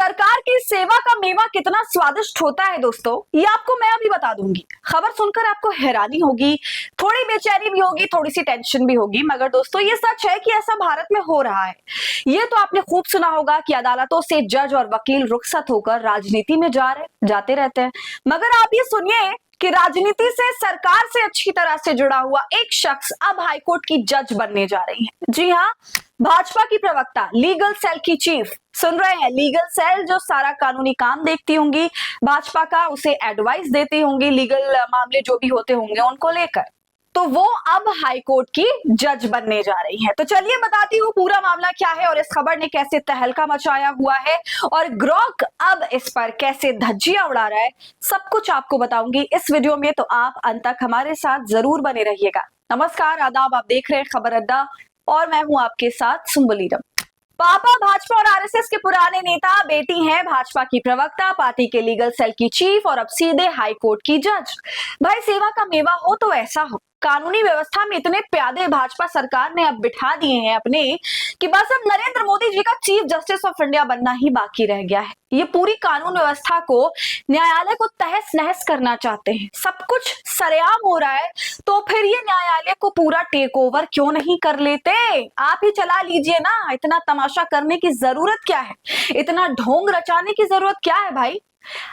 सरकार की सेवा का मेवा कितना स्वादिष्ट होता है दोस्तों, ये आपको मैं अभी बता दूंगी। खबर सुनकर आपको हैरानी होगी, थोड़ी बेचैनी भी होगी, थोड़ी सी टेंशन भी होगी, मगर दोस्तों ये सच है कि ऐसा भारत में हो रहा है। ये तो आपने खूब सुना होगा कि अदालतों से जज और वकील रुखसत होकर राजनीति में जाते रहते हैं। मगर आप ये सुनिए कि राजनीति से, सरकार से अच्छी तरह से जुड़ा हुआ एक शख्स अब हाईकोर्ट की जज बनने जा रही है। जी हाँ, भाजपा की प्रवक्ता, लीगल सेल की चीफ। सुन रहे हैं, लीगल सेल जो सारा कानूनी काम देखती होंगी भाजपा का, उसे एडवाइस देती होंगी, लीगल मामले जो भी होते होंगे उनको लेकर, तो वो अब हाईकोर्ट की जज बनने जा रही है। तो चलिए बताती हूँ पूरा मामला क्या है और इस खबर ने कैसे तहलका मचाया हुआ है और ग्रॉक अब इस पर कैसे धज्जियां उड़ा रहा है, सब कुछ आपको बताऊंगी इस वीडियो में, तो आप अंत तक हमारे साथ जरूर बने रहिएगा। नमस्कार, आदाब, आप देख रहे हैं खबर अड्डा और मैं हूं आपके साथ सुम्बुलीरम। पापा भाजपा और आरएसएस के पुराने नेता, बेटी हैं भाजपा की प्रवक्ता, पार्टी के लीगल सेल की चीफ और अब सीधे हाईकोर्ट की जज। भाई सेवा का मेवा हो तो ऐसा हो। कानूनी व्यवस्था में इतने प्यादे भाजपा सरकार ने अब बिठा दिए हैं अपने कि बस अब नरेंद्र मोदी जी का चीफ जस्टिस ऑफ इंडिया बनना ही बाकी रह गया है। ये पूरी कानून व्यवस्था को, न्यायालय को तहस नहस करना चाहते हैं। सब कुछ सरेआम हो रहा है तो फिर ये न्यायालय को पूरा टेक ओवर क्यों नहीं कर लेते? आप ही चला लीजिए ना। इतना तमाशा करने की जरूरत क्या है? इतना ढोंग रचाने की जरूरत क्या है भाई?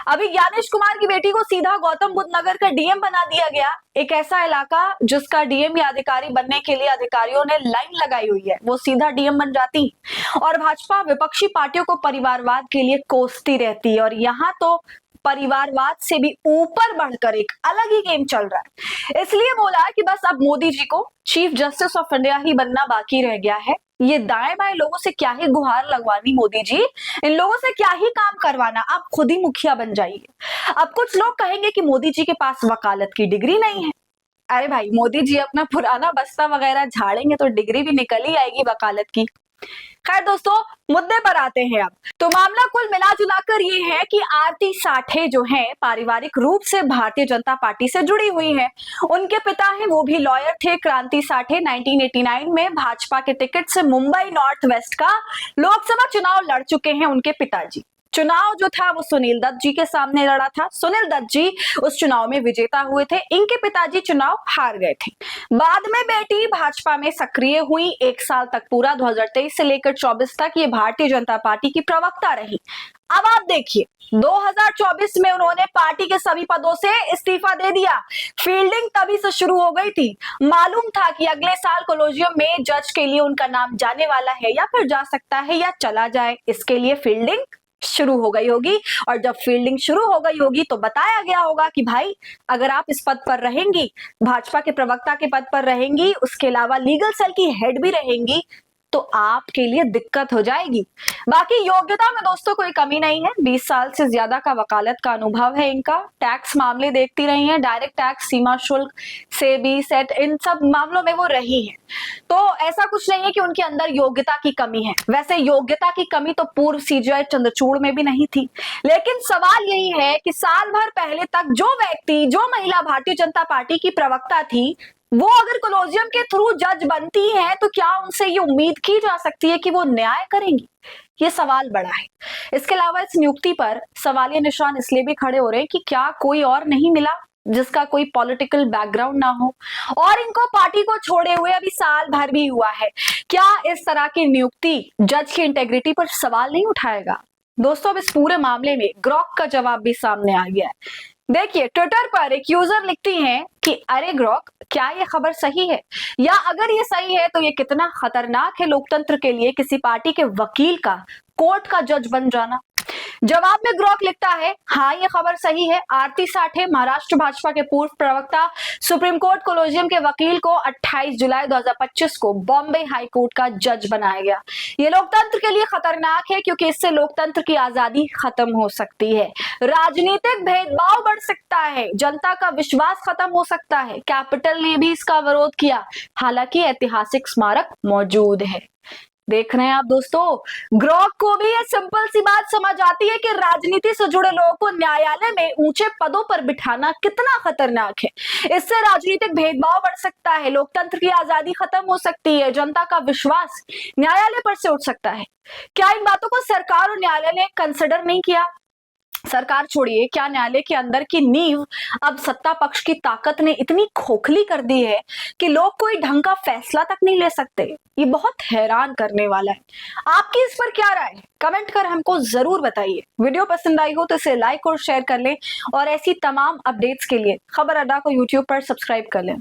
अभी ज्ञानेश कुमार की बेटी को सीधा गौतम बुद्ध नगर का डीएम बना दिया गया, एक ऐसा इलाका जिसका डीएम या अधिकारी बनने के लिए अधिकारियों ने लाइन लगाई हुई है, वो सीधा डीएम बन जाती। और भाजपा विपक्षी पार्टियों को परिवारवाद के लिए कोसती रहती है और यहाँ तो परिवारवाद से भी ऊपर बढ़कर एक अलग ही गेम चल रहा है। इसलिए बोला कि बस अब मोदी जी को चीफ जस्टिस ऑफ इंडिया ही बनना बाकी रह गया है। ये दाएं बाएं लोगों से क्या ही गुहार लगवानी मोदी जी, इन लोगों से क्या ही काम करवाना, आप खुद ही मुखिया बन जाइए। अब कुछ लोग कहेंगे कि मोदी जी के पास वकालत की डिग्री नहीं है। अरे भाई, मोदी जी अपना पुराना बस्ता वगैरह झाड़ेंगे तो डिग्री भी निकल ही आएगी वकालत की। खैर दोस्तों, मुद्दे पर आते हैं अब। तो मामला कुल मिला जुलाकर ये है कि आरती साठे जो हैं पारिवारिक रूप से भारतीय जनता पार्टी से जुड़ी हुई हैं। उनके पिता हैं, वो भी लॉयर थे, क्रांति साठे। 1989 में भाजपा के टिकट से मुंबई नॉर्थ वेस्ट का लोकसभा चुनाव लड़ चुके हैं उनके पिताजी। चुनाव जो था वो सुनील दत्त जी के सामने लड़ा था। सुनील दत्त जी उस चुनाव में विजेता हुए थे, इनके पिताजी चुनाव हार गए थे। बाद में बेटी भाजपा में सक्रिय हुई, 1 साल तक पूरा 2023 से लेकर 24 तक ये भारतीय जनता पार्टी की प्रवक्ता रही। अब आप देखिए, 2024 में उन्होंने पार्टी के सभी पदों से इस्तीफा दे दिया। फील्डिंग तभी से शुरू हो गई थी। मालूम था कि अगले साल कोलोजियम में जज के लिए उनका नाम जाने वाला है, या फिर जा सकता है या चला जाए, इसके लिए फील्डिंग शुरू हो गई होगी। और जब फील्डिंग शुरू हो गई होगी तो बताया गया होगा कि भाई अगर आप इस पद पर रहेंगी, भाजपा के प्रवक्ता के पद पर रहेंगी, उसके अलावा लीगल सेल की हेड भी रहेंगी, तो आपके लिए दिक्कत हो जाएगी। बाकी योग्यता में दोस्तों कोई कमी नहीं है। 20 साल से ज्यादा का वकालत का अनुभव है इनका। टैक्स मामले देखती रही हैं, डायरेक्ट टैक्स, सीमा शुल्क, सेबी, सेट, इन सब मामलों में वो रही है। तो ऐसा कुछ नहीं है कि उनके अंदर योग्यता की कमी है। वैसे योग्यता की कमी तो पूर्व सीजीआई चंद्रचूड़ में भी नहीं थी। लेकिन सवाल यही है कि साल भर पहले तक जो व्यक्ति, जो महिला भारतीय जनता पार्टी की प्रवक्ता थी, वो अगर कोलोजियम के थ्रू जज बनती हैं तो क्या उनसे ये उम्मीद की जा सकती है कि वो न्याय करेंगी? ये सवाल बड़ा है। इसके अलावा इस नियुक्ति पर सवालिया निशान इसलिए भी खड़े हो रहे हैं कि क्या कोई और नहीं मिला जिसका कोई पॉलिटिकल बैकग्राउंड ना हो, और इनको पार्टी को छोड़े हुए अभी साल भर भी हुआ है। क्या इस तरह की नियुक्ति जज की इंटेग्रिटी पर सवाल नहीं उठाएगा? दोस्तों, अब इस पूरे मामले में ग्रॉक का जवाब भी सामने आ गया है। देखिए, ट्विटर पर एक यूजर लिखती हैं कि अरे ग्रॉक, क्या ये खबर सही है? या अगर ये सही है तो ये कितना खतरनाक है लोकतंत्र के लिए किसी पार्टी के वकील का कोर्ट का जज बन जाना। जवाब में ग्रॉक लिखता है, हाँ ये खबर सही है। आरती साठे, महाराष्ट्र भाजपा के पूर्व प्रवक्ता, सुप्रीम कोर्ट कोलोजियम के वकील को 28 जुलाई 2025 को बॉम्बे हाई कोर्ट का जज बनाया गया। ये लोकतंत्र के लिए खतरनाक है क्योंकि इससे लोकतंत्र की आजादी खत्म हो सकती है, राजनीतिक भेदभाव बढ़ सकता है, जनता का विश्वास खत्म हो सकता है। कैपिटल ने भी इसका विरोध किया, हालांकि ऐतिहासिक स्मारक मौजूद है। देख रहे हैं आप दोस्तों, ग्रोक को भी ये सिंपल सी बात समझ आती है कि राजनीति से जुड़े लोगों को न्यायालय में ऊंचे पदों पर बिठाना कितना खतरनाक है। इससे राजनीतिक भेदभाव बढ़ सकता है, लोकतंत्र की आजादी खत्म हो सकती है, जनता का विश्वास न्यायालय पर से उठ सकता है। क्या इन बातों को सरकार और न्यायालय ने कंसिडर नहीं किया? सरकार छोड़िए, क्या न्यायालय के अंदर की नींव अब सत्ता पक्ष की ताकत ने इतनी खोखली कर दी है कि लोग कोई ढंग का फैसला तक नहीं ले सकते। ये बहुत हैरान करने वाला है। आपकी इस पर क्या राय है? कमेंट कर हमको जरूर बताइए। वीडियो पसंद आई हो तो इसे लाइक और शेयर कर लें और ऐसी तमाम अपडेट्स के लिए खबर अड्डा को यूट्यूब पर सब्सक्राइब कर लें।